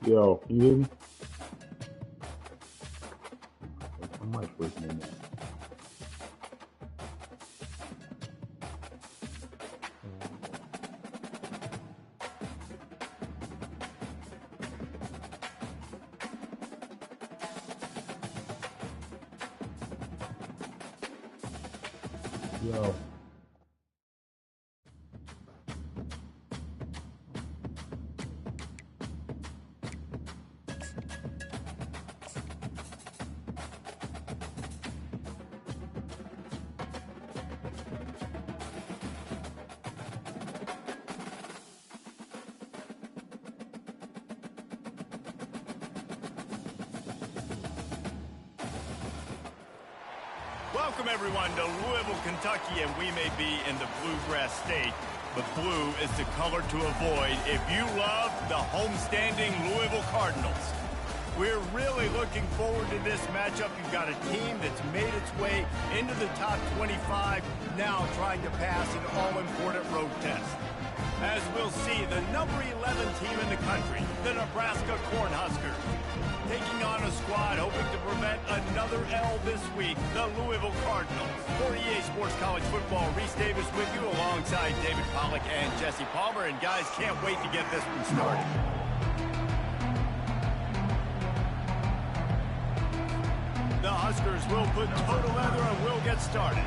Yo, you hear me? I might break my neck. Yo. Welcome, everyone, to Louisville, Kentucky, and we may be in the Bluegrass State, but blue is the color to avoid if you love the homestanding Louisville Cardinals. We're really looking forward to this matchup. You've got a team that's made its way into the top 25, now trying to pass an all-important road test. As we'll see, the number 11 team in the country, the Nebraska Cornhuskers, taking on a squad hoping to prevent another L this week, the Louisville Cardinals. For EA Sports College Football, Reese Davis with you alongside David Pollack and Jesse Palmer. And guys, can't wait to get this one started. The Huskers will put toe to leather and we'll get started.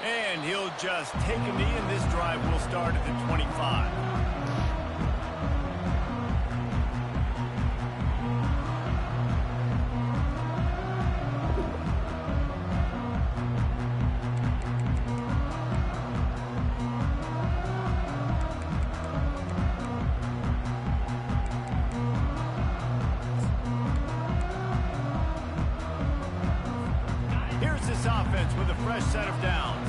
And he'll just take a knee, and this drive will start at the 25. Here's this offense with a fresh set of downs.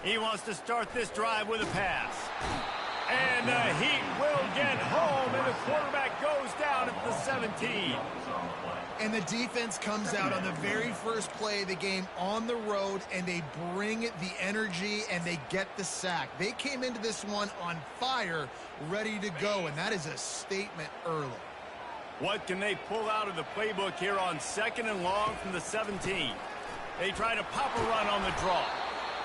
He wants to start this drive with a pass. And the Heat will get home, and the quarterback goes down at the 17. And the defense comes out on the very first play of the game on the road, and they bring the energy, and they get the sack. They came into this one on fire, ready to go, and that is a statement early. What can they pull out of the playbook here on 2nd and long from the 17? They try to pop a run on the draw.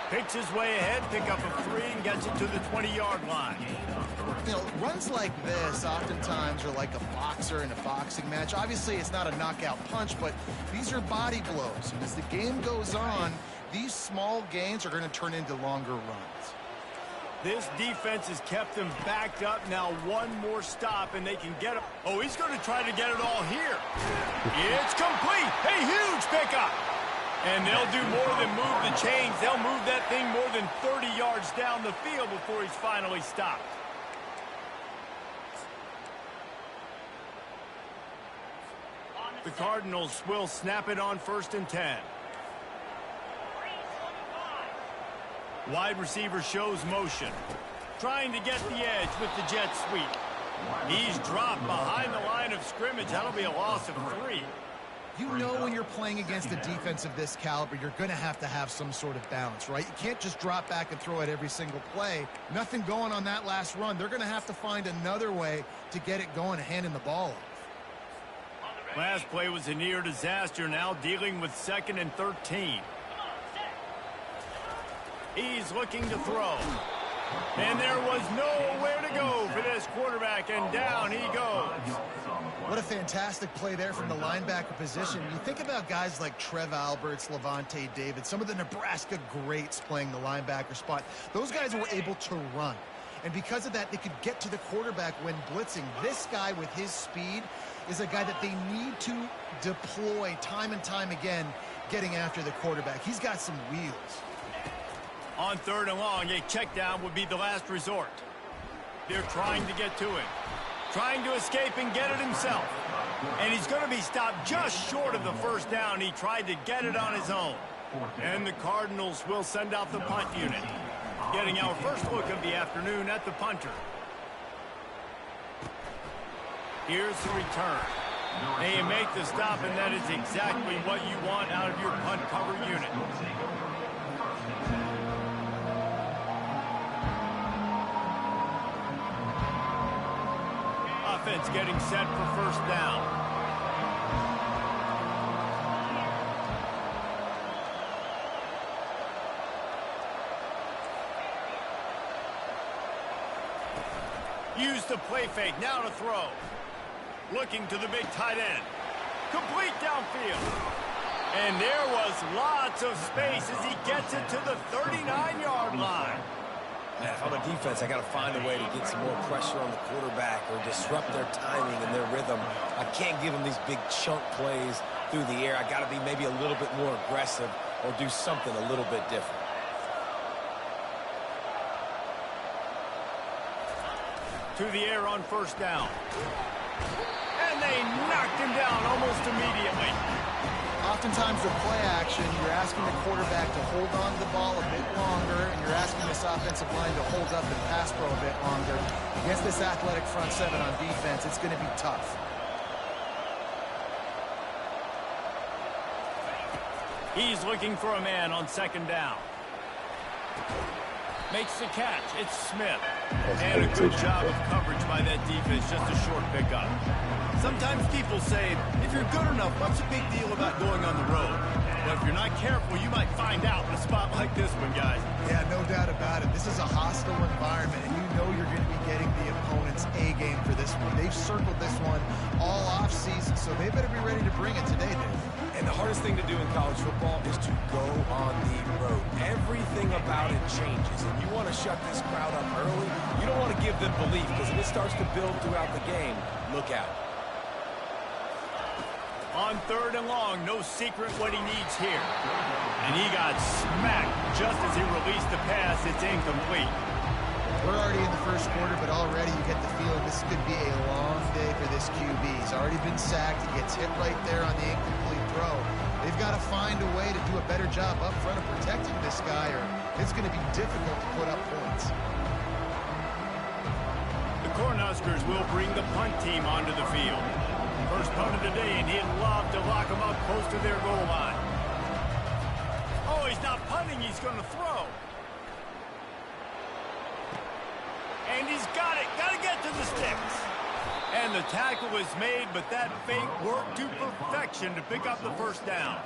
Picks his way ahead, pick up a 3, and gets it to the 20-yard line. You know, runs like this oftentimes are like a boxer in a boxing match. Obviously, it's not a knockout punch, but these are body blows. And as the game goes on, these small gains are going to turn into longer runs. This defense has kept them backed up. Now one more stop, and they can get it. Oh, he's going to try to get it all here. It's complete. A huge pickup. And they'll do more than move the chains. They'll move that thing more than 30 yards down the field before he's finally stopped. The Cardinals will snap it on 1st and 10. Wide receiver shows motion. Trying to get the edge with the jet sweep. He's dropped behind the line of scrimmage. That'll be a loss of 3. You know when you're playing against a defense of this caliber, you're going to have some sort of balance, right? You can't just drop back and throw it every single play. Nothing going on that last run. They're going to have to find another way to get it going and handing the ball off. Last play was a near disaster. Now dealing with 2nd and 13. He's looking to throw. And there was nowhere to go for this quarterback, and down he goes. What a fantastic play there from the linebacker position. You think about guys like Trev Alberts, Levante David, some of the Nebraska greats playing the linebacker spot. Those guys were able to run. And because of that, they could get to the quarterback when blitzing. This guy with his speed is a guy that they need to deploy time and time again, getting after the quarterback. He's got some wheels. On 3rd and long, a check down would be the last resort. They're trying to get to him. Trying to escape and get it himself. And he's going to be stopped just short of the 1st down. He tried to get it on his own. And the Cardinals will send out the punt unit. Getting our first look of the afternoon at the punter. Here's the return. And you make the stop, and that is exactly what you want out of your punt cover unit. Offense getting set for first down. Use the play fake, now to throw. Looking to the big tight end. Complete downfield. And there was lots of space as he gets it to the 39-yard line. Man, if I'm a defense, I got to find a way to get some more pressure on the quarterback or disrupt their timing and their rhythm. I can't give them these big chunk plays through the air. I got to be maybe a little bit more aggressive or do something a little bit different. To the air on first down. And they knocked him down almost immediately. Oftentimes with play action, you're asking the quarterback to hold on to the ball a bit longer, and you're asking this offensive line to hold up and pass pro a bit longer. Against this athletic front seven on defense, it's going to be tough. He's looking for a man on second down. Makes the catch. It's Smith. And a good job of coverage by that defense. Just a short pickup. Sometimes people say, if you're good enough, what's the big deal about going on the road? But if you're not careful, you might find out in a spot like this one, guys. Yeah, no doubt about it. This is a hostile environment, and you know you're going to be getting the opponent's A game for this one. They've circled this one all offseason, so they better be ready to bring it today, Dave. And the hardest thing to do in college football is to go on the road. Everything about it changes, and you want to shut this crowd up early. You don't want to give them belief, because if it starts to build throughout the game, look out. On third and long, no secret what he needs here. And he got smacked just as he released the pass. It's incomplete. We're already in the first quarter, but already you get the feeling this could be a long day for this QB. He's already been sacked. He gets hit right there on the incomplete throw. They've got to find a way to do a better job up front of protecting this guy, or it's going to be difficult to put up points. The Cornhuskers will bring the punt team onto the field. First punt of the day, and he'd love to lock them up close to their goal line. Oh, he's not punting. He's going to throw. And he's got it. Got to get to the sticks. And the tackle is made, but that fake worked to perfection to pick up the first down.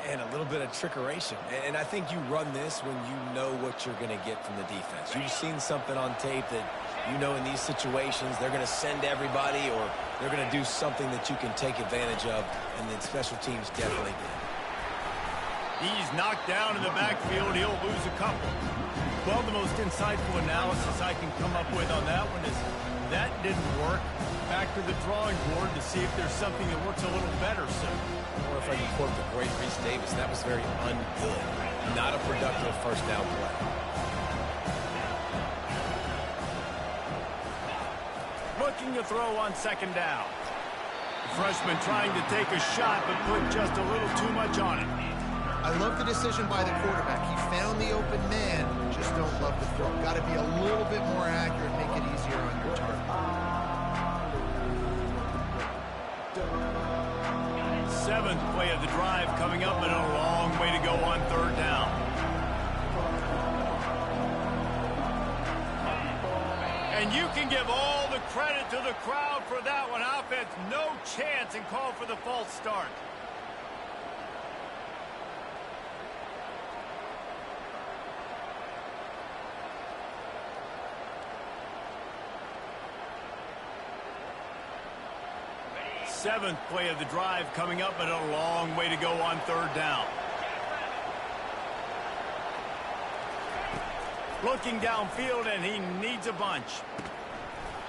And a little bit of trickeration. And I think you run this when you know what you're going to get from the defense. You've seen something on tape that you know in these situations they're going to send everybody or they're going to do something that you can take advantage of, and the special teams definitely did. He's knocked down in the backfield. He'll lose a couple. Well, the most insightful analysis I can come up with on that one is that didn't work. Back to the drawing board to see if there's something that works a little better soon. Or if I can quote the great Reese Davis, that was very ungood. Not a productive first down play. Looking to throw on second down. The freshman trying to take a shot, but put just a little too much on it. I love the decision by the quarterback. He found the open man, just don't love the throw. Got to be a little bit more accurate, make it easier on your target. Seventh play of the drive coming up, and a long way to go on third down. And you can give all the credit to the crowd for that one. Offense, no chance, and call for the false start. Seventh play of the drive coming up, but a long way to go on third down. Looking downfield, and he needs a bunch.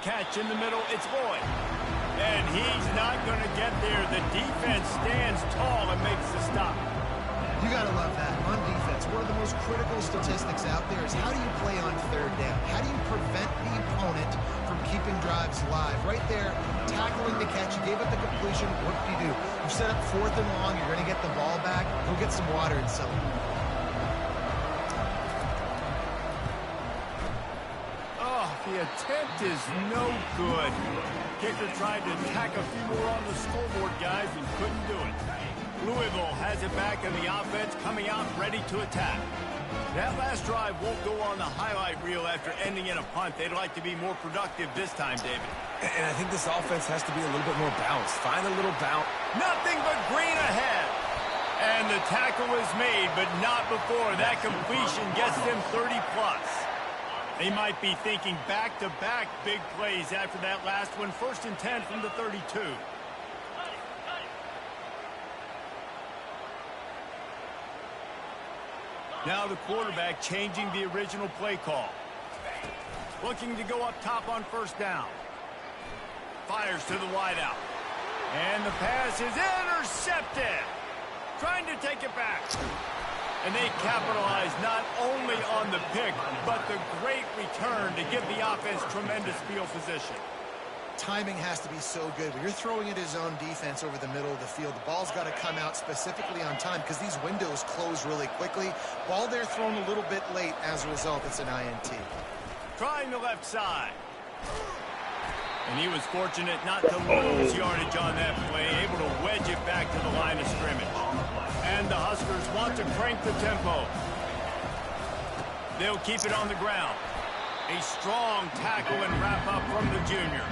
Catch in the middle, it's Boyd. And he's not going to get there. The defense stands tall and makes the stop. You got to love that. On defense, one of the most critical statistics out there is how do you play on third down? How do you prevent the opponent from keeping drives alive? Right there, tackling the catch, you gave up the completion, what do you do? You set up fourth and long, you're going to get the ball back, go get some water and celebrate. Oh, if you the attempt is no good. Kicker tried to tack a few more on the scoreboard, guys, and couldn't do it. Louisville has it back in the offense, coming out ready to attack. That last drive won't go on the highlight reel after ending in a punt. They'd like to be more productive this time, David. And I think this offense has to be a little bit more balanced. Find a little bounce. Nothing but green ahead. And the tackle is made, but not before. That completion gets them 30-plus. They might be thinking back-to-back big plays after that last one. 1st and 10 from the 32. Now the quarterback changing the original play call. Looking to go up top on 1st down. Fires to the wideout. And the pass is intercepted. Trying to take it back. And they capitalize not only on the pick, but the great return to give the offense tremendous field position. Timing has to be so good. When you're throwing at his own defense over the middle of the field, the ball's got to come out specifically on time because these windows close really quickly. Ball there thrown a little bit late. As a result, it's an INT. Trying the left side. And he was fortunate not to lose yardage on that play, able to wedge it back to the line of scrimmage. And the Huskers want to crank the tempo. They'll keep it on the ground. A strong tackle and wrap up from the junior.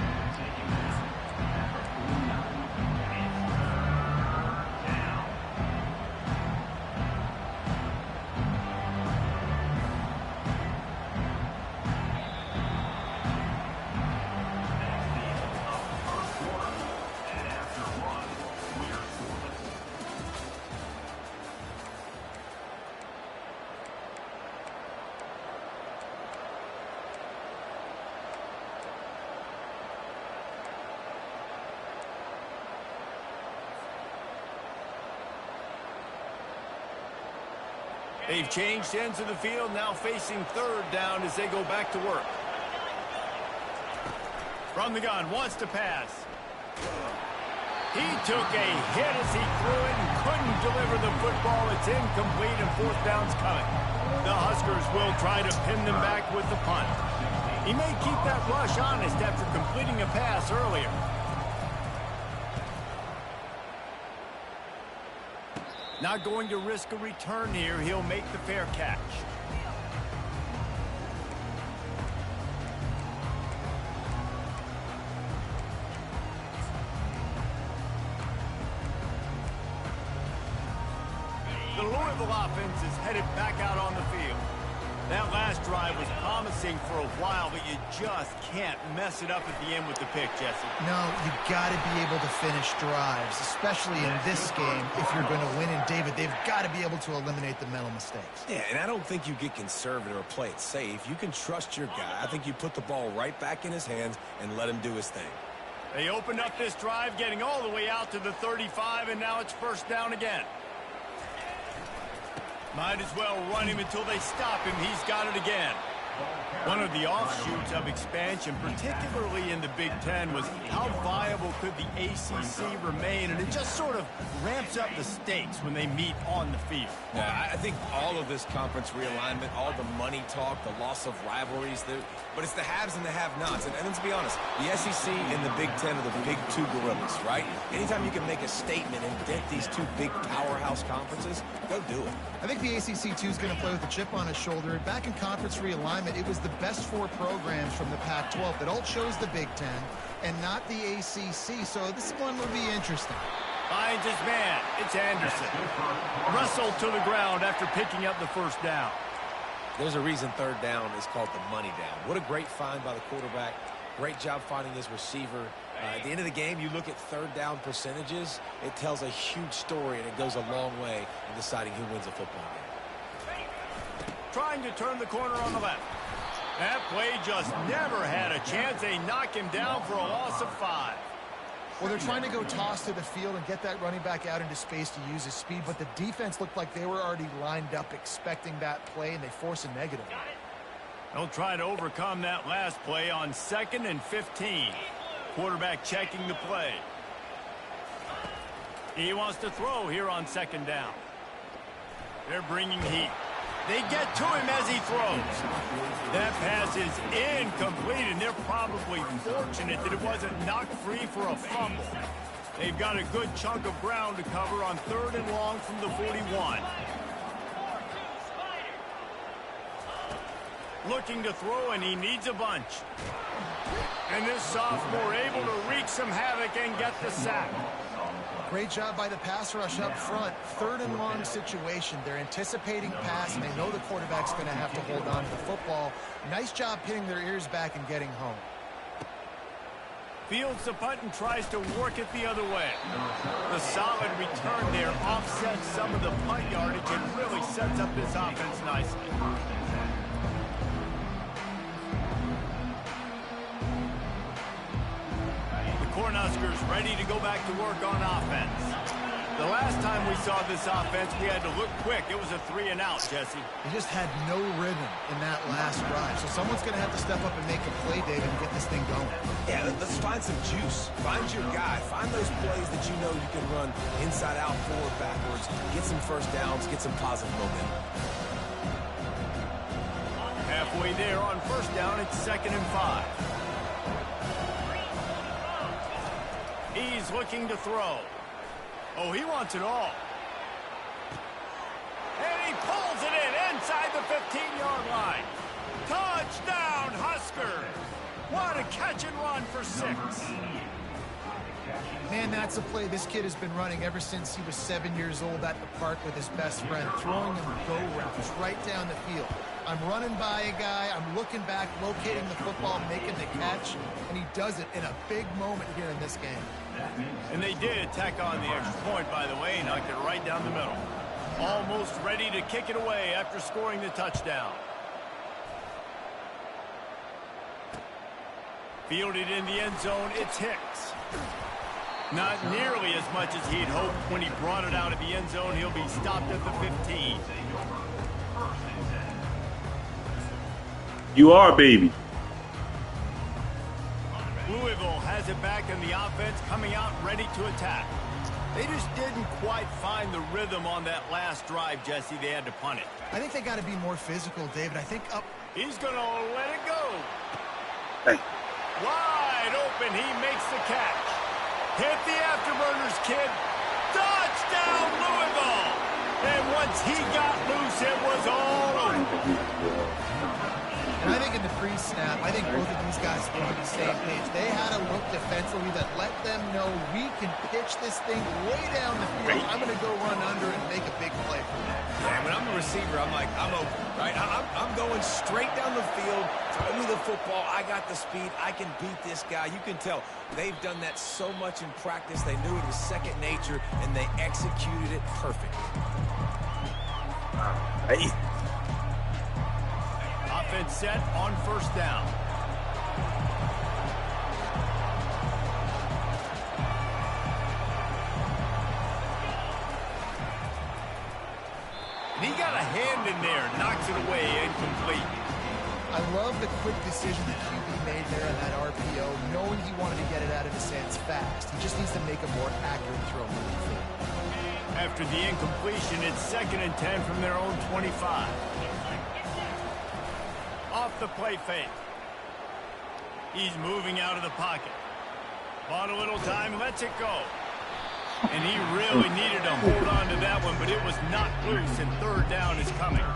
They've changed ends of the field, now facing 3rd down as they go back to work. From the gun, wants to pass. He took a hit as he threw it and couldn't deliver the football. It's incomplete and 4th down's coming. The Huskers will try to pin them back with the punt. He may keep that rush honest after completing a pass earlier. Not going to risk a return here. He'll make the fair catch. The Louisville offense is headed back out on the field. That last drive was promising for a while, but you just can't mess it up at the end with the pick, Jesse. No, you got to be able to finish drives, especially in this game. If you're going to win, and David, they've got to be able to eliminate the mental mistakes. Yeah, and I don't think you get conservative or play it safe. You can trust your guy. I think you put the ball right back in his hands and let him do his thing. They opened up this drive, getting all the way out to the 35, and now it's 1st down again. Might as well run him until they stop him. He's got it again. One of the offshoots of expansion, particularly in the Big Ten, was how viable could the ACC remain, and it just sort of ramps up the stakes when they meet on the field. Yeah, I think all of this conference realignment, all the money talk, the loss of rivalries, but it's the haves and the have-nots. And let's be honest, the SEC and the Big Ten are the big two gorillas, right? Anytime you can make a statement and dent these two big powerhouse conferences, go do it. I think the ACC, too, is going to play with a chip on his shoulder. Back in conference realignment, it was the best 4 programs from the Pac-12 that all chose the Big Ten and not the ACC, so this one will be interesting. Finds his man. It's Anderson. Wrestled to the ground after picking up the 1st down. There's a reason 3rd down is called the money down. What a great find by the quarterback. Great job finding his receiver. At the end of the game, you look at 3rd down percentages. It tells a huge story, and it goes a long way in deciding who wins a football game. Trying to turn the corner on the left. That play just never had a chance. They knock him down for a loss of 5. Well, they're trying to go toss to the field and get that running back out into space to use his speed, but the defense looked like they were already lined up expecting that play, and they force a negative. They'll try to overcome that last play on 2nd and 15. Quarterback checking the play. He wants to throw here on 2nd down. They're bringing heat. They get to him as he throws. That pass is incomplete, and they're probably fortunate that it wasn't knocked free for a fumble. They've got a good chunk of ground to cover on 3rd and long from the 41. Looking to throw, and he needs a bunch. And this sophomore able to wreak some havoc and get the sack. Great job by the pass rush up front. 3rd and long situation. They're anticipating pass, and they know the quarterback's going to have to hold on to the football. Nice job pinning their ears back and getting home. Fields the punt and tries to work it the other way. The solid return there offsets some of the punt yardage and really sets up this offense nicely. Cornhuskers ready to go back to work on offense. The last time we saw this offense, we had to look quick. It was a 3-and-out, Jesse. They just had no rhythm in that last drive. So someone's going to have to step up and make a play, David, and get this thing going. Yeah, let's find some juice. Find your guy. Find those plays that you know you can run inside out, forward, backwards. Get some first downs. Get some positive momentum. Halfway there on 1st down, it's 2nd and 5. He's looking to throw. Oh, he wants it all. And he pulls it in inside the 15-yard line. Touchdown, Huskers. What a catch and run for 6. Man, that's a play this kid has been running ever since he was 7 years old at the park with his best friend, throwing him go routes right down the field. I'm running by a guy, I'm looking back, locating the football, making the catch, and he does it in a big moment here in this game. And they did tack on the extra point, by the way, knocked it right down the middle. Almost ready to kick it away after scoring the touchdown. Fielded in the end zone, it's Hicks. Not nearly as much as he'd hoped when he brought it out of the end zone. He'll be stopped at the 15. You are, baby. Louisville has it back in the offense, coming out ready to attack. They just didn't quite find the rhythm on that last drive, Jesse. They had to punt it. I think they got to be more physical, David. I think up. He's going to let it go. Hey. Wide open, he makes the catch. Hit the afterburners, kid. Touchdown, Louisville. And once he got loose, it was all over. And I think in the pre-snap, I think both of these guys were on the same page. They had a look defensively that let them know we can pitch this thing way down the field. I'm going to go run under and make a big play for them. Yeah, when I'm a receiver, I'm like, I'm open, right? I'm going straight down the field. Throw me the football. I got the speed. I can beat this guy. You can tell they've done that so much in practice. They knew it was second nature, and they executed it perfectly. Hey. Offense set on 1st down. And he got a hand in there, knocks it away, incomplete. I love the quick decision that QB made there in that RPO, knowing he wanted to get it out of his hands fast. He just needs to make a more accurate throw moving forward. After the incompletion, it's 2nd and 10 from their own 25. Off the play fake. He's moving out of the pocket. Bought a little time, lets it go. And he really needed to hold on to that one, but it was not loose, and 3rd down is coming.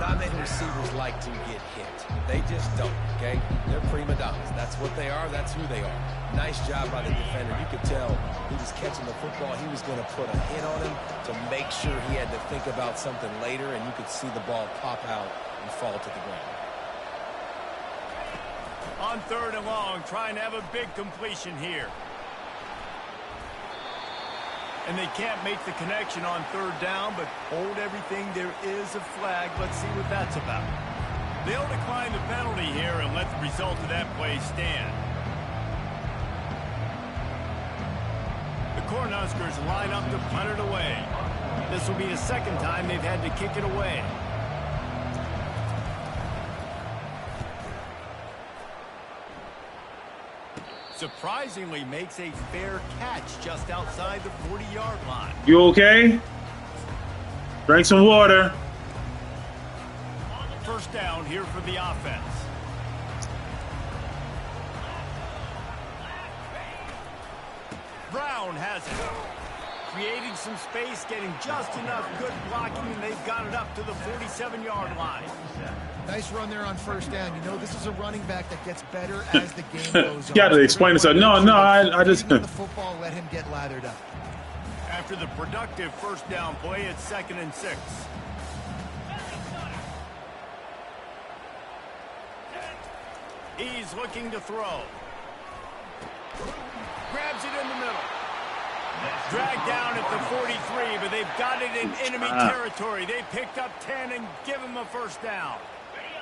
Not many receivers like to get hit. They just don't, okay? They're prima donnas. That's what they are. That's who they are. Nice job by the defender. You could tell he was catching the football. He was going to put a hit on him to make sure he had to think about something later, and you could see the ball pop out and fall to the ground. On 3rd and long, trying to have a big completion here. And they can't make the connection on 3rd down, but hold everything. There is a flag. Let's see what that's about. They'll decline the penalty here and let the result of that play stand. The Cornhuskers line up to punt it away. This will be the 2nd time they've had to kick it away. Surprisingly makes a fair catch just outside the 40-yard line. You okay? Drink some water. first down here for the offense. Brown has it. Creating some space, getting just enough good blocking, and they've got it up to the 47-yard line. Nice run there on first down. You know, this is a running back that gets better as the game goes on. You got to explain this. No, I just... the football, let him get lathered up. After the productive first down play, it's 2nd and 6. He's looking to throw. Grabs it in the middle. Dragged down at the 43, but they've got it in enemy territory. They picked up 10 and give him a first down.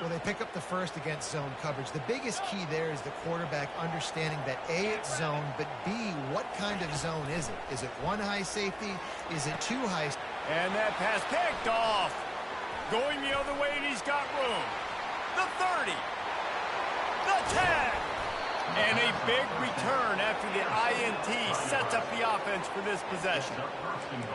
Well, they pick up the first against zone coverage. The biggest key there is the quarterback understanding that A, it's zone, but B, what kind of zone is it? Is it one high safety? Is it two high? And that pass picked off. Going the other way, and he's got room. The 30. The 10. And a big return after the INT sets up the offense for this possession.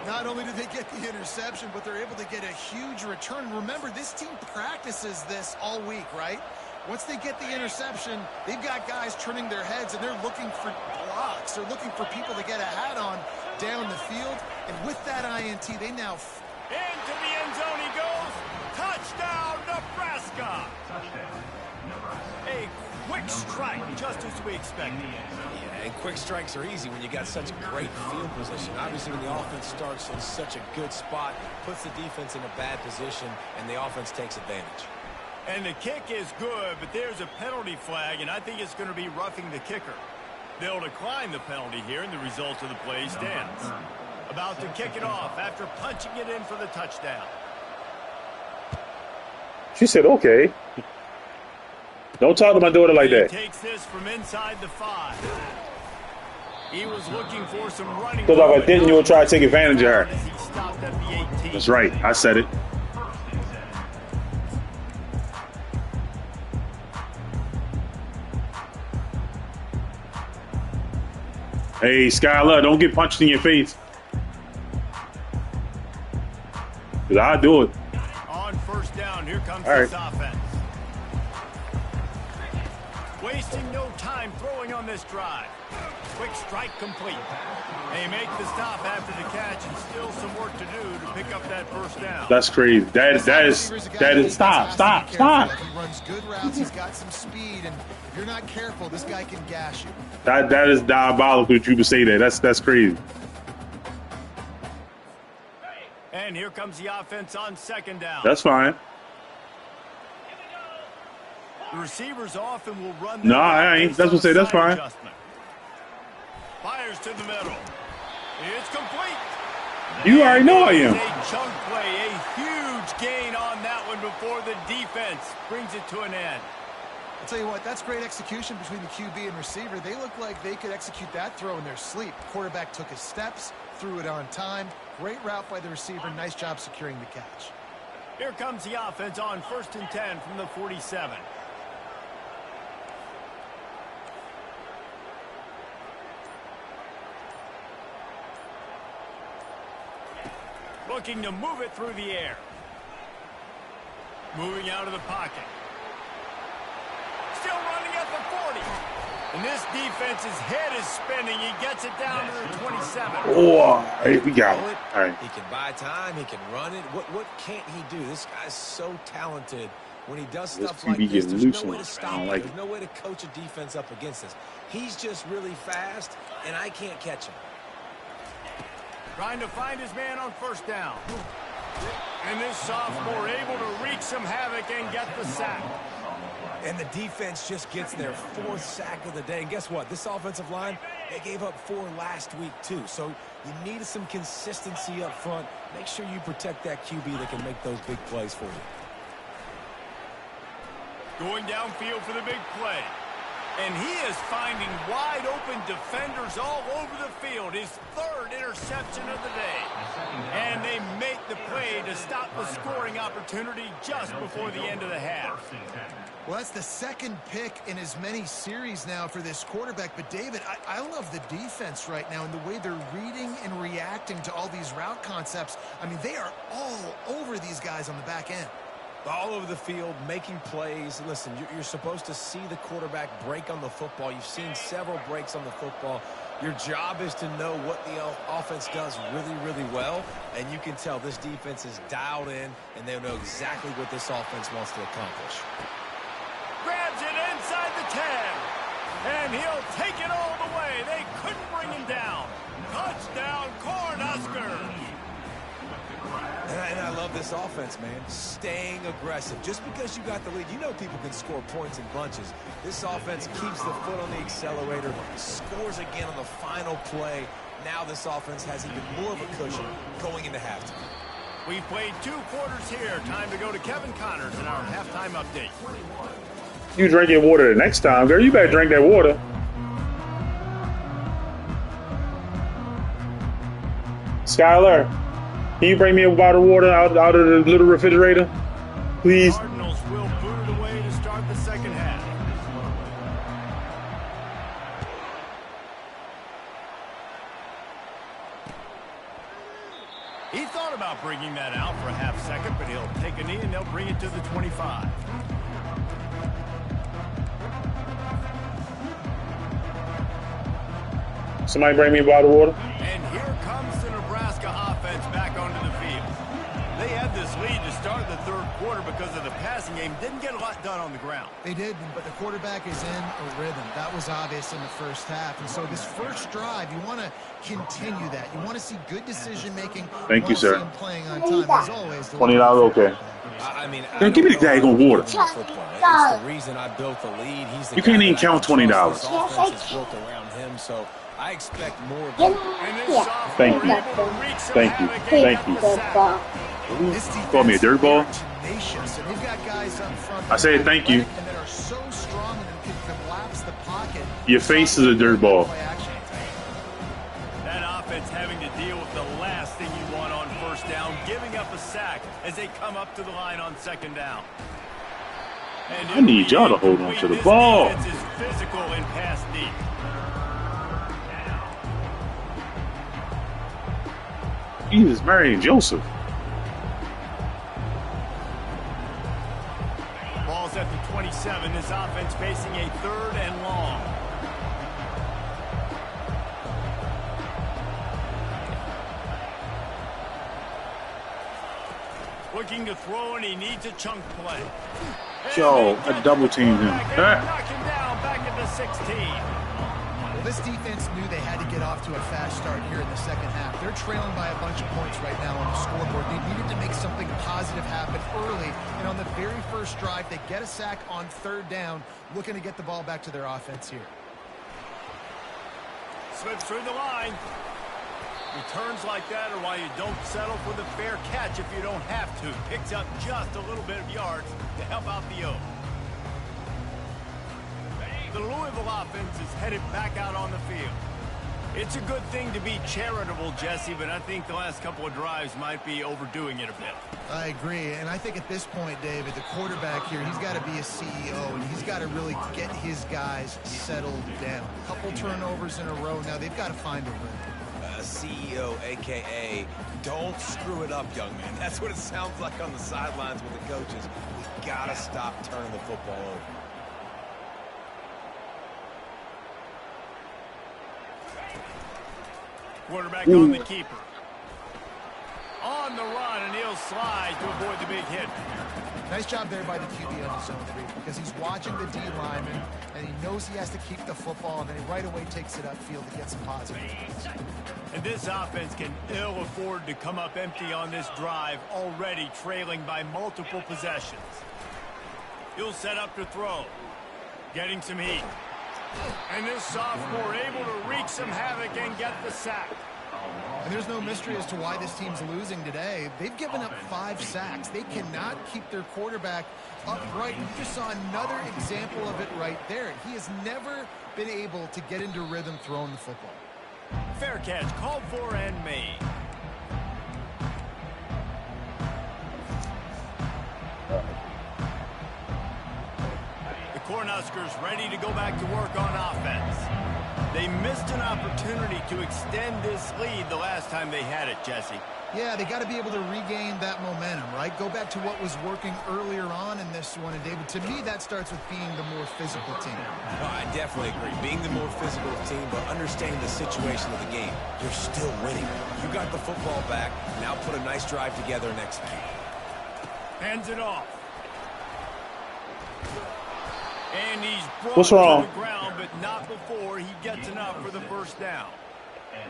Not only do they get the interception, but they're able to get a huge return. Remember, this team practices this all week, right? Once they get the interception, they've got guys turning their heads, and they're looking for blocks. They're looking for people to get a hat on down the field. And with that INT, they now... Into the end zone he goes. Touchdown, Nebraska. A quick strike, just as we expected. Yeah, and quick strikes are easy when you got such great field position. Obviously, when the offense starts in such a good spot, puts the defense in a bad position, and the offense takes advantage. And the kick is good, but there's a penalty flag, and I think it's going to be roughing the kicker. They'll decline the penalty here, and the result of the play stands. About to kick it off after punching it in for the touchdown. She said, okay. Don't talk to my daughter like that. He takes this from inside the 5. He was looking for some running. Because if I didn't, you would try to take advantage of her. He stopped at the 18. That's right. I said it. Hey, Skylar, don't get punched in your face. Because I'll do it. On first down, here comes this offense. Wasting no time throwing on this drive. Quick strike complete. They make the stop after the catch, and still some work to do to pick up that first down. That's crazy. That is stop. He runs good routes. He's got some speed, and if you're not careful, this guy can gash you. That is diabolical that you would say that. That's crazy. And here comes the offense on second down. That's fine. The receivers often will run. No, I ain't. That's what I say. That's fine. Fires to the middle. It's complete. You already know I am. A chunk play, a huge gain on that one before the defense brings it to an end. I'll tell you what, that's great execution between the QB and receiver. They look like they could execute that throw in their sleep. Quarterback took his steps, threw it on time. Great route by the receiver. Nice job securing the catch. Here comes the offense on 1st and 10 from the 47. Looking to move it through the air. Moving out of the pocket. Still running at the 40. And this defense's head is spinning. He gets it down to the 27. Oh, hey, we got it. All right. He can buy time. He can run it. What can't he do? This guy's so talented. When he does stuff like this, there's no way to stop him. There's no way to coach a defense up against this. He's just really fast, and I can't catch him. Trying to find his man on first down. And this sophomore able to wreak some havoc and get the sack. And the defense just gets their 4th sack of the day. And guess what? This offensive line, they gave up 4 last week too. So you need some consistency up front. Make sure you protect that QB that can make those big plays for you. Going downfield for the big play. And he is finding wide-open defenders all over the field. His 3rd interception of the day. And they make the play to stop the scoring opportunity just before the end of the half. Well, that's the 2nd pick in as many series now for this quarterback. But, David, I love the defense right now and the way they're reading and reacting to all these route concepts. I mean, they are all over these guys on the back end. All over the field, making plays. Listen, you're supposed to see the quarterback break on the football. You've seen several breaks on the football. Your job is to know what the offense does really, really well, and you can tell this defense is dialed in, and they know exactly what this offense wants to accomplish. Grabs it inside the 10, and he'll take it all the way. They couldn't bring him down. Touchdown, Cornhuskers. And I love this offense, man. Staying aggressive. Just because you got the lead, you know people can score points in bunches. This offense keeps the foot on the accelerator, scores again on the final play. Now this offense has even more of a cushion going into halftime. We've played 2 quarters here. Time to go to Kevin Connors in our halftime update. You drink your water the next time, girl. You better drink that water. Skylar, can you bring me a bottle of water out of the little refrigerator? Please. Cardinals will boot it away to start the second half. He thought about bringing that out for a half second, but he'll take a knee and they'll bring it to the 25. Somebody bring me a bottle of water. And here comes the Nebraska offense back onto the field. They had this lead to start the third quarter because of the passing game. Didn't get a lot done on the ground. They did, but the quarterback is in a rhythm. That was obvious in the first half. And so this first drive, you want to continue that. You want to see good decision-making. Thank you, sir. Playing on time, as always. $20, okay. I mean, Then give me the daggone water. It's the reason I built the lead. He's the You can't even count $20. This offense is built around him, so I expect more of him. Thank you. Thank you. Thank you. Call me a dirt ball? I said thank you. Your face is a dirt ball. That offense having to deal with the last thing you want on first down, giving up a sack as they come up to the line on second down. And I need y'all to hold on to the ball. This defense is physical and pass deep. Jesus, Mary and Joseph. Ball's at the 27. This offense facing a 3rd and long. Looking to throw, and he needs a chunk play. Yo, I double teamed him. Knock him down back at the 16. Well, this defense knew they had to get off to a fast start here in the second half. They're trailing by a bunch of points right now on the scoreboard. They needed to make something positive happen early, and on the very first drive, they get a sack on 3rd down, looking to get the ball back to their offense here. Slips through the line. Returns like that are why you don't settle for the fair catch if you don't have to. Picks up just a little bit of yards to help out the O. The Louisville offense is headed back out on the field. It's a good thing to be charitable, Jesse, but I think the last couple of drives might be overdoing it a bit. I agree, and I think at this point, David, the quarterback here, he's got to be a CEO, and he's got to really get his guys settled down. A couple turnovers in a row now. They've got to find a rhythm. CEO, a.k.a. don't screw it up, young man. That's what it sounds like on the sidelines with the coaches. We got to stop turning the football over. Quarterback on the keeper. On the run, and he'll slide to avoid the big hit. Nice job there by the QB on the zone 3 because he's watching the D lineman, and he knows he has to keep the football, and then he right away takes it upfield to get some positive. And this offense can ill afford to come up empty on this drive, already trailing by multiple possessions. He'll set up to throw. Getting some heat. And this sophomore able to wreak some havoc and get the sack. And there's no mystery as to why this team's losing today. They've given up 5 sacks. They cannot keep their quarterback upright. You just saw another example of it right there. He has never been able to get into rhythm throwing the football. Fair catch called for and made. The Cornhuskers ready to go back to work on offense. They missed an opportunity to extend this lead the last time they had it, Jesse. Yeah, they got to be able to regain that momentum, right? Go back to what was working earlier on in this one. And, David, to me, that starts with being the more physical team. Oh, I definitely agree. Being the more physical team, but understanding the situation of the game. You're still winning. You got the football back. Now put a nice drive together and execute. Hands it off. And he's brought What's wrong? to the ground, but not before he gets enough for the first down.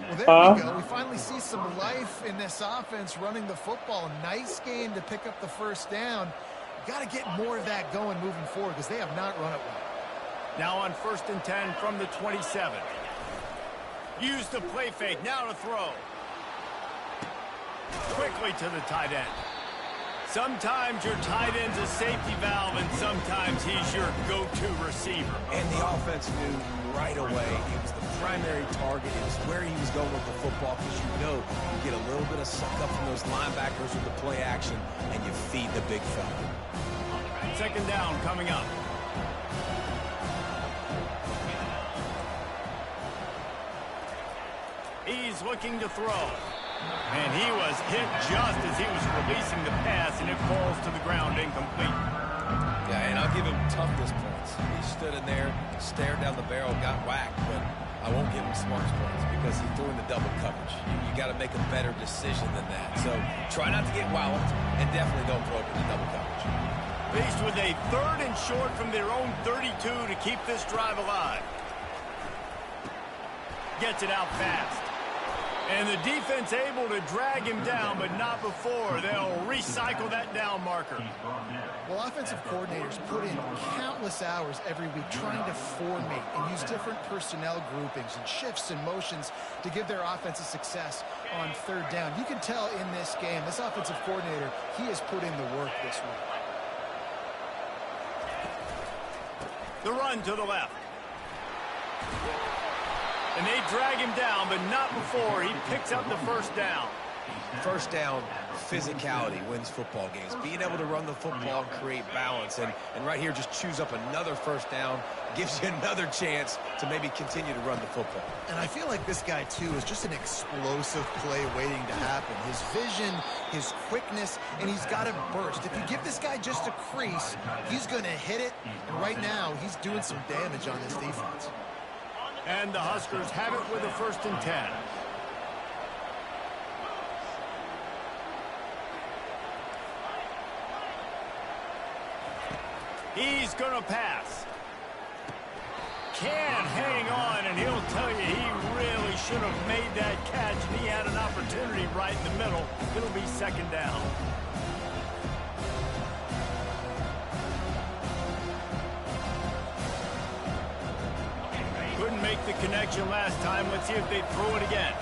Well, there we go. We finally see some life in this offense running the football. Nice game to pick up the first down. Got to get more of that going moving forward because they have not run it well. Now on 1st and 10 from the 27. Use the play fake. Now to throw. Quickly to the tight end. Sometimes your tight end's a safety valve, and sometimes he's your go-to receiver. And the offense knew right away it was the primary target. It was where he was going with the football because you know you get a little bit of suck up from those linebackers with the play action, and you feed the big fella. 2nd down coming up. He's looking to throw. And he was hit just as he was releasing the pass, and it falls to the ground incomplete. Yeah, and I'll give him toughness points. He stood in there, stared down the barrel, got whacked, but I won't give him smarts points because he threw in the double coverage. You got to make a better decision than that. So try not to get walloped, and definitely don't throw it in the double coverage. Faced with a 3rd and short from their own 32 to keep this drive alive. Gets it out fast. And the defense able to drag him down, but not before. They'll recycle that down marker. Well, offensive coordinators put in countless hours every week trying to formate and use different personnel groupings and shifts and motions to give their offensive success on 3rd down. You can tell in this game, this offensive coordinator, he has put in the work this week. The run to the left. And they drag him down, but not before he picks up the 1st down. 1st down, physicality wins football games. Being able to run the football and create balance. And right here, just choose up another 1st down. Gives you another chance to maybe continue to run the football. And I feel like this guy, too, is just an explosive play waiting to happen. His vision, his quickness, and he's got to burst. If you give this guy just a crease, he's going to hit it. And right now, he's doing some damage on this defense. And the Huskers have it with a 1st and 10. He's going to pass. Can hang on, and he'll tell you he really should have made that catch, and he had an opportunity right in the middle. It'll be 2nd down. Couldn't make the connection last time. Let's see if they throw it again.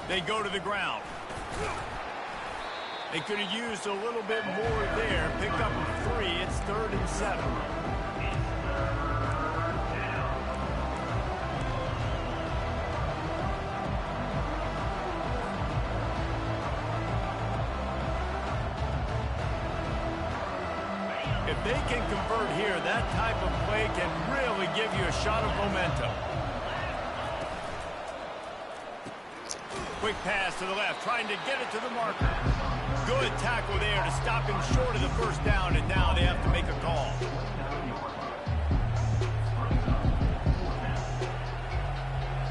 They go to the ground. They could have used a little bit more there. Picked up 3. It's 3rd and 7. If they can convert here, that type of play can really give you a shot of momentum. Quick pass to the left, trying to get it to the marker. Good tackle there to stop him short of the 1st down, and now they have to make a call.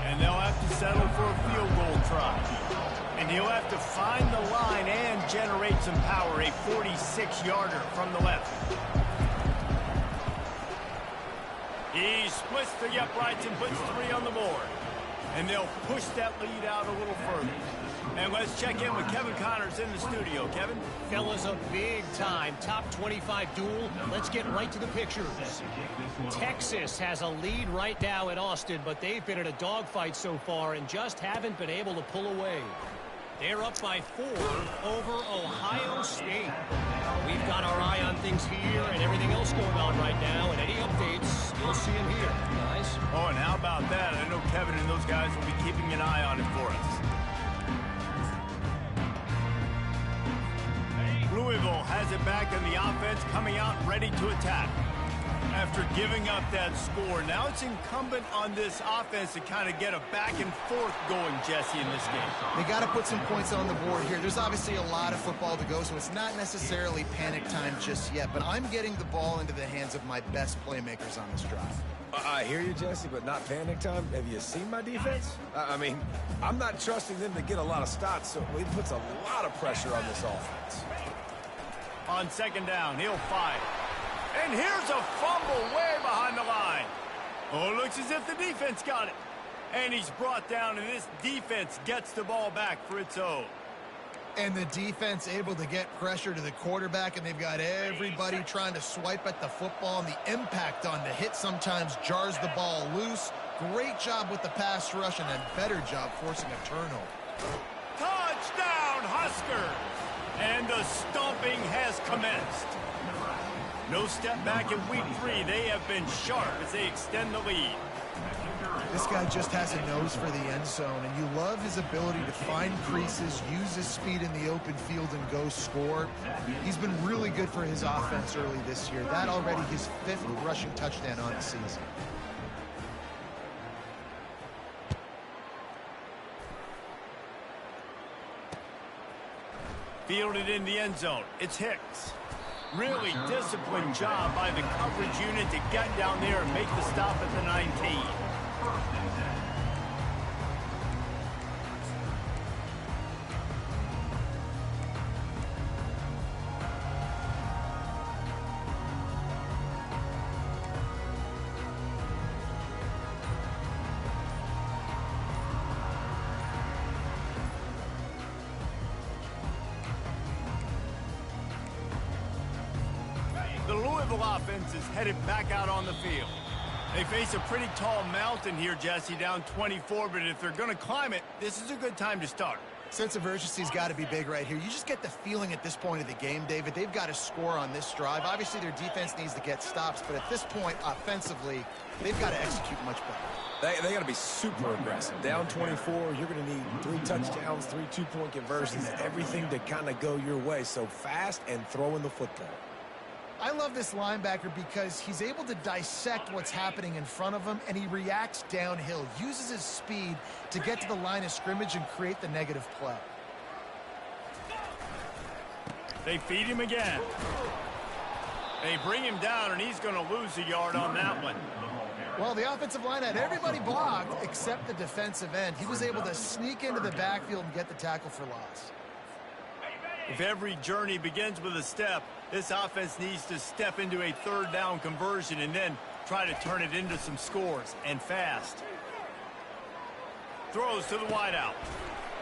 And they'll have to settle for a field goal try. And he'll have to find the line and generate some power, a 46-yarder from the left. He splits the uprights and puts 3 on the board. And they'll push that lead out a little further. And let's check in with Kevin Connors in the studio. Kevin? Fellas, a big-time top 25 duel. Let's get right to the pictures. Texas has a lead right now in Austin, but they've been in a dogfight so far and just haven't been able to pull away. They're up by 4 over Ohio State. We've got our eye on things here and everything else going on right now, and any updates, you'll see them here, guys. Oh, and how about that? I know Kevin and those guys will be keeping an eye on it for us. Louisville has it back in the offense, coming out ready to attack. After giving up that score, now it's incumbent on this offense to kind of get a back and forth going, Jesse, in this game. They got to put some points on the board here. There's obviously a lot of football to go, so it's not necessarily panic time just yet, but I'm getting the ball into the hands of my best playmakers on this drive. I hear you, Jesse, but not panic time. Have you seen my defense? I mean, I'm not trusting them to get a lot of stops, so it puts a lot of pressure on this offense. On second down, he'll fire. And here's a fumble way behind the line. Oh, it looks as if the defense got it. And he's brought down, and this defense gets the ball back for its own. And the defense able to get pressure to the quarterback, and they've got everybody trying to swipe at the football, and the impact on the hit sometimes jars the ball loose. Great job with the pass rush, and a better job forcing a turnover. Touchdown, Huskers! And the stomping has commenced. No step back in week 3. They have been sharp as they extend the lead. This guy just has a nose for the end zone, and you love his ability to find creases, use his speed in the open field, and go score. He's been really good for his offense early this year. That already his 5th rushing touchdown on the season. Fielded in the end zone. It's Hicks. Really disciplined job by the coverage unit to get down there and make the stop at the 19. The Louisville offense is headed back out on the field. They face a pretty tall mountain here, Jesse, down 24, but if they're going to climb it, this is a good time to start. Sense of urgency's got to be big right here. You just get the feeling at this point of the game, David, they've got to score on this drive. Obviously, their defense needs to get stops, but at this point, offensively, they've got to execute much better. They got to be super aggressive. Down 24, you're going to need 3 touchdowns, 3 two-point conversions, everything to kind of go your way. So fast and throwing the football. I love this linebacker because he's able to dissect what's happening in front of him, and he reacts downhill, uses his speed to get to the line of scrimmage and create the negative play. They feed him again. They bring him down, and he's going to lose a yard on that one. Well, the offensive line had everybody blocked except the defensive end. He was able to sneak into the backfield and get the tackle for loss. If every journey begins with a step, this offense needs to step into a 3rd down conversion and then try to turn it into some scores, and fast. Throws to the wideout.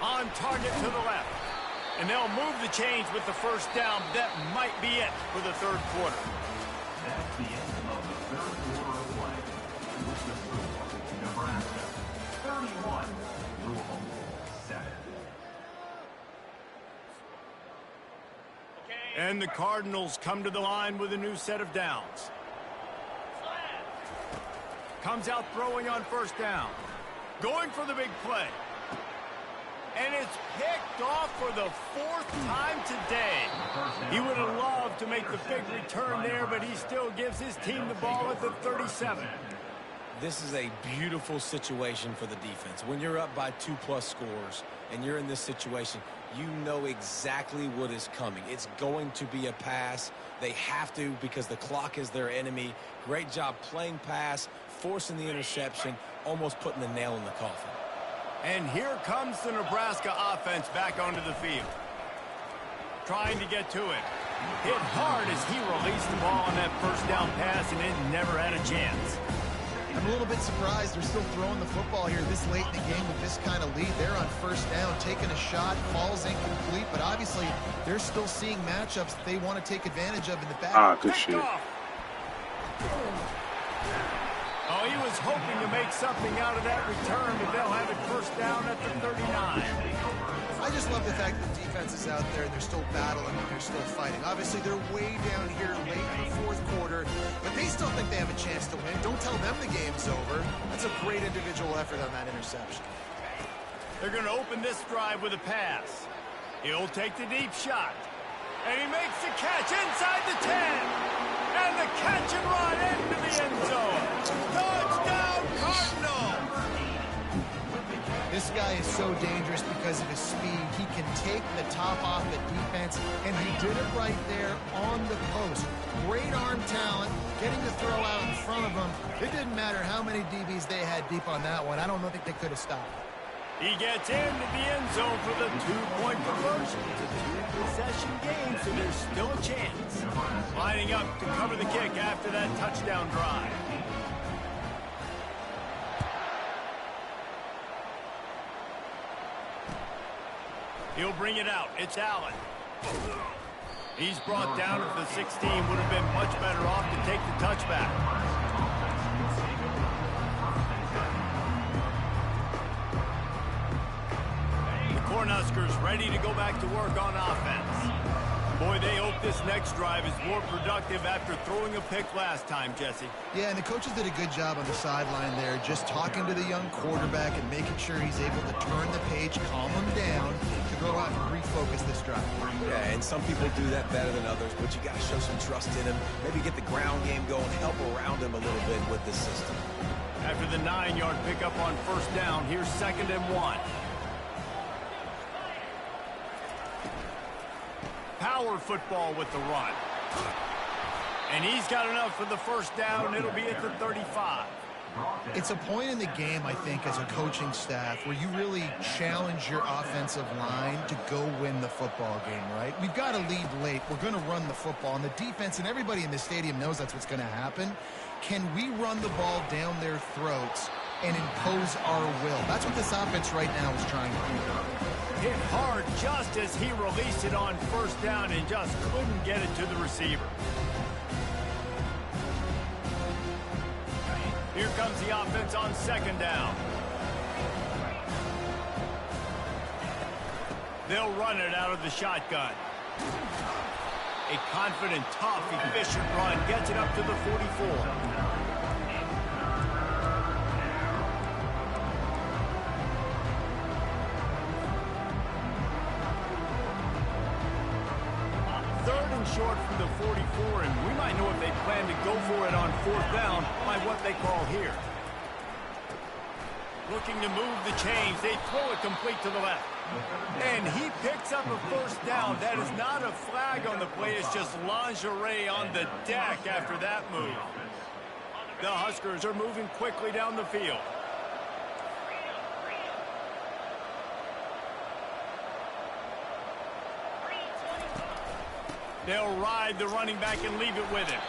On target to the left. And they'll move the chains with the 1st down. That might be it for the 3rd quarter. That's the end of the 3rd quarter of play. With the score, Nebraska 31, Louisville 7. And the Cardinals come to the line with a new set of downs. Comes out throwing on 1st down. Going for the big play. And it's picked off for the 4th time today. He would have loved to make the big return there, but he still gives his team the ball at the 37. This is a beautiful situation for the defense. When you're up by 2+ scores and you're in this situation, you know exactly what is coming. It's going to be a pass. They have to because the clock is their enemy. Great job playing pass, forcing the interception, almost putting the nail in the coffin. And here comes the Nebraska offense back onto the field. Trying to get to it. Hit hard as he released the ball on that 1st down pass, and it never had a chance. I'm a little bit surprised they're still throwing the football here this late in the game with this kind of lead. They're on 1st down, taking a shot, falls incomplete, but obviously they're still seeing matchups that they want to take advantage of in the back. Good shit. Oh, he was hoping to make something out of that return, but they'll have it 1st down at the 39. I just love the fact that the defense is out there and they're still battling and they're still fighting. Obviously, they're way down here late in the 4th quarter, but they still think they have a chance to win. Don't tell them the game's over. That's a great individual effort on that interception. They're going to open this drive with a pass. He'll take the deep shot. And he makes the catch inside the 10. And the catch and run into the end zone. Touchdown, Cardinals! This guy is so dangerous because of his speed. He can take the top off the defense, and he did it right there on the post. Great arm talent, getting the throw out in front of him. It didn't matter how many DBs they had deep on that one. I don't think they could have stopped. He gets into the end zone for the two-point conversion. It's a two-possession game, so there's still a chance. Lining up to cover the kick after that touchdown drive. He'll bring it out. It's Allen. He's brought down at the 16. Would have been much better off to take the touchback. The Cornhuskers ready to go back to work on offense. Boy, they hope this next drive is more productive after throwing a pick last time, Jesse. Yeah, and the coaches did a good job on the sideline there, just talking to the young quarterback and making sure he's able to turn the page, calm him down, to go out and refocus this drive. Yeah, and some people do that better than others, but you got to show some trust in him. Maybe get the ground game going, help around him a little bit with this system. After the 9-yard pickup on first down, here's 2nd and 1. Power football with the run. And he's got enough for the first down. It'll be at the 35. It's a point in the game, I think, as a coaching staff where you really challenge your offensive line to go win the football game, right? We've got to lead late. We're going to run the football. And the defense and everybody in the stadium knows that's what's going to happen. Can we run the ball down their throats and impose our will? That's what this offense right now is trying to do. Hit hard just as he released it on first down and just couldn't get it to the receiver. Here comes the offense on 2nd down. They'll run it out of the shotgun. A confident, tough, efficient run gets it up to the 44. Short from the 44, and we might know if they plan to go for it on 4th down by what they call here. Looking to move the chains. They throw it complete to the left. And he picks up a first down. That is not a flag on the play. It's just lingerie on the deck after that move. The Huskers are moving quickly down the field. They'll ride the running back and leave it with him.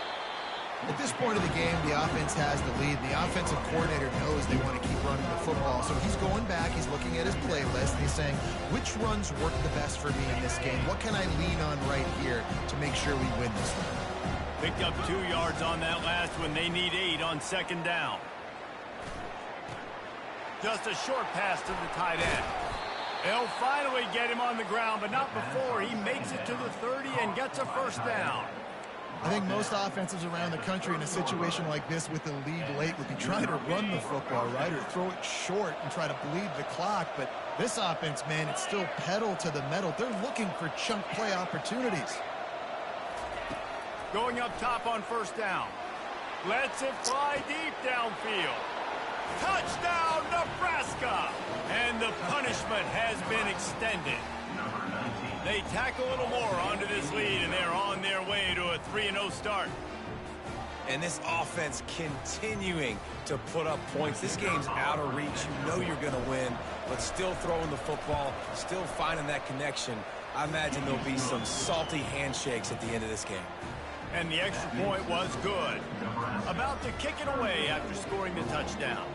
At this point of the game, the offense has the lead. The offensive coordinator knows they want to keep running the football. So he's going back, he's looking at his playlist, and he's saying, which runs work the best for me in this game? What can I lean on right here to make sure we win this one? Picked up 2 yards on that last one. They need 8 on 2nd down. Just a short pass to the tight end. They'll finally get him on the ground, but not before he makes it to the 30 and gets a first down. I think most offenses around the country in a situation like this with the lead late would be trying to run the football, right, or throw it short and try to bleed the clock. But this offense, man, it's still pedal to the metal. They're looking for chunk play opportunities. Going up top on first down. Lets it fly deep downfield. Touchdown, Nebraska! And the punishment has been extended. They tack a little more onto this lead, and they're on their way to a 3-0 start. And this offense continuing to put up points. This game's out of reach. You know you're going to win, but still throwing the football, still finding that connection. I imagine there'll be some salty handshakes at the end of this game. And the extra point was good. About to kick it away after scoring the touchdown.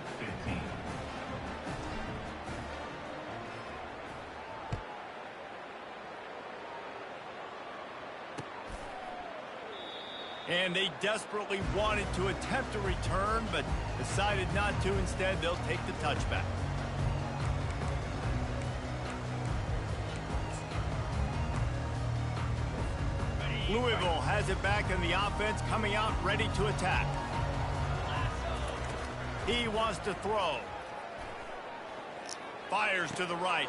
And they desperately wanted to attempt a return, but decided not to. Instead, they'll take the touchback. Louisville has it back in the offense, coming out ready to attack. He wants to throw. Fires to the right.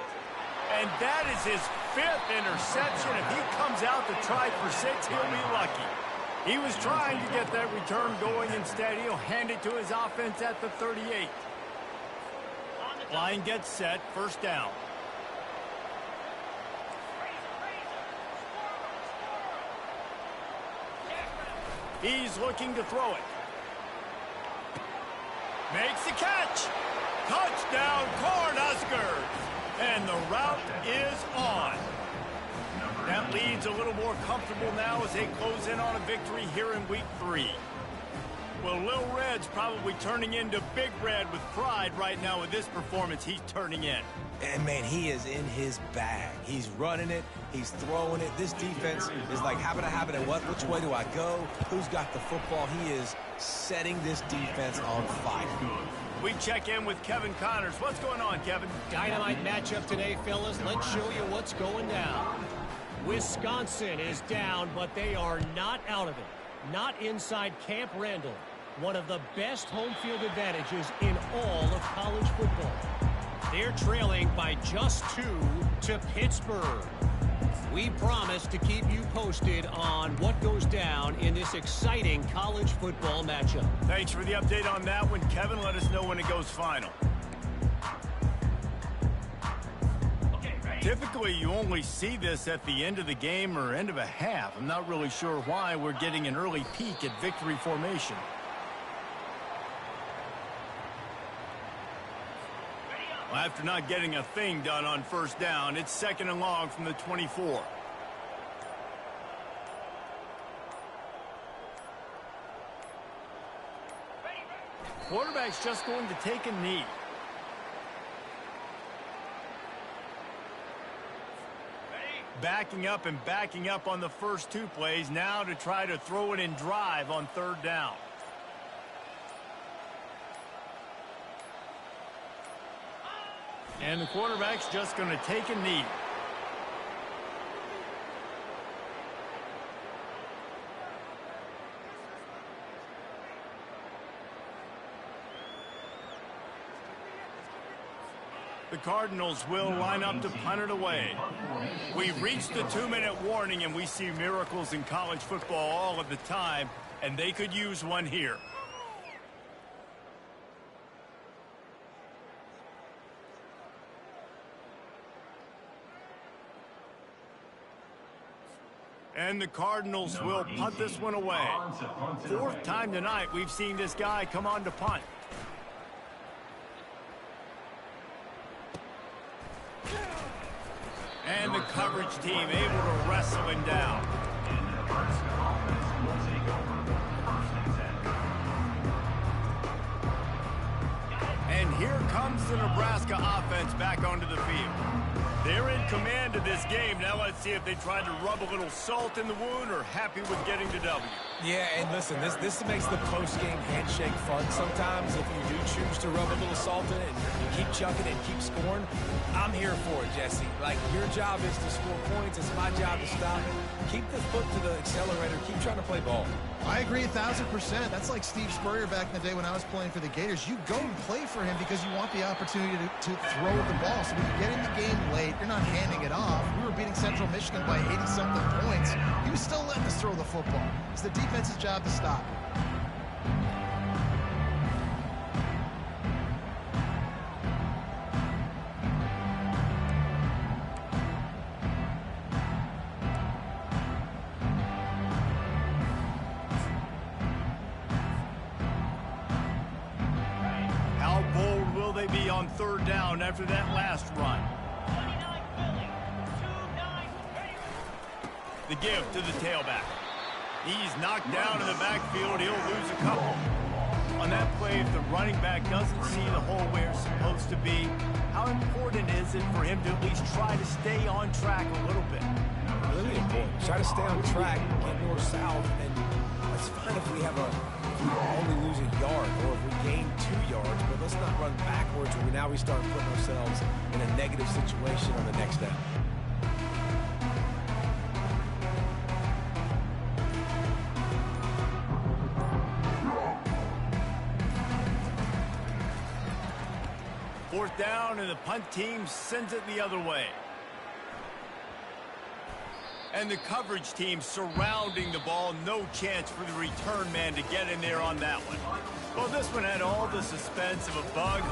And that is his 5th interception. If he comes out to try for 6, he'll be lucky. He was trying to get that return going. Instead, he'll hand it to his offense at the 38. Line gets set, first down. He's looking to throw it. Makes the catch. Touchdown, Cornhuskers. And the route is on. That lead's a little more comfortable now as they close in on a victory here in week 3. Well, Lil Red's probably turning into Big Red with pride right now with this performance he's turning in. And, man, he is in his bag. He's running it. He's throwing it. This defense is like, having it, what? Which way do I go? Who's got the football? He is setting this defense on fire. We check in with Kevin Connors. What's going on, Kevin? Dynamite matchup today, fellas. Let's show you what's going down. Wisconsin is down, but they are not out of it. Not inside Camp Randall. One of the best home field advantages in all of college football. They're trailing by just 2 to Pittsburgh. We promise to keep you posted on what goes down in this exciting college football matchup. Thanks for the update on that one, Kevin. Let us know when it goes final. Typically, you only see this at the end of the game or end of a half. I'm not really sure why we're getting an early peek at victory formation. Well, after not getting a thing done on first down, it's 2nd and long from the 24. Quarterback's just going to take a knee. Backing up and backing up on the first 2 plays now to try to throw it in drive on 3rd down. And the quarterback's just going to take a knee. The Cardinals will line up to punt it away. We've reached the 2-minute warning, and we see miracles in college football all of the time, and they could use one here. And the Cardinals will punt this one away. 4th time tonight we've seen this guy come on to punt. And the coverage team able to wrestle him down. And the Nebraska offense will take over 1st and 10. And here comes the Nebraska offense back onto the field. They're in command of this game. Now let's see if they try to rub a little salt in the wound or happy with getting the W. Yeah, and listen, this makes the post-game handshake fun sometimes if you do choose to rub a little salt in it and you keep chucking and keep scoring. I'm here for it, Jesse. Like, your job is to score points. It's my job to stop it. Keep the foot to the accelerator. Keep trying to play ball. I agree 1,000%. That's like Steve Spurrier back in the day when I was playing for the Gators. You go and play for him because you want the opportunity to throw the ball. So when you get in the game late, you're not handing it off. We were beating Central Michigan by 80-something points. He was still letting us throw the football. It's the defense's job to stop it. How bold will they be on 3rd down after that last run? The give to the tailback. He's knocked down in the backfield. He'll lose a couple. On that play, if the running back doesn't see the hole where it's supposed to be, how important is it for him to at least try to stay on track a little bit? Really important. Try to stay on track, get north-south, and that's fine if we have only lose a yard or if we gain 2 yards, but let's not run backwards where now we start putting ourselves in a negative situation on the next down. Fourth down, and the punt team sends it the other way. And the coverage team surrounding the ball. No chance for the return man to get in there on that one. Well, this one had all the suspense of a bug.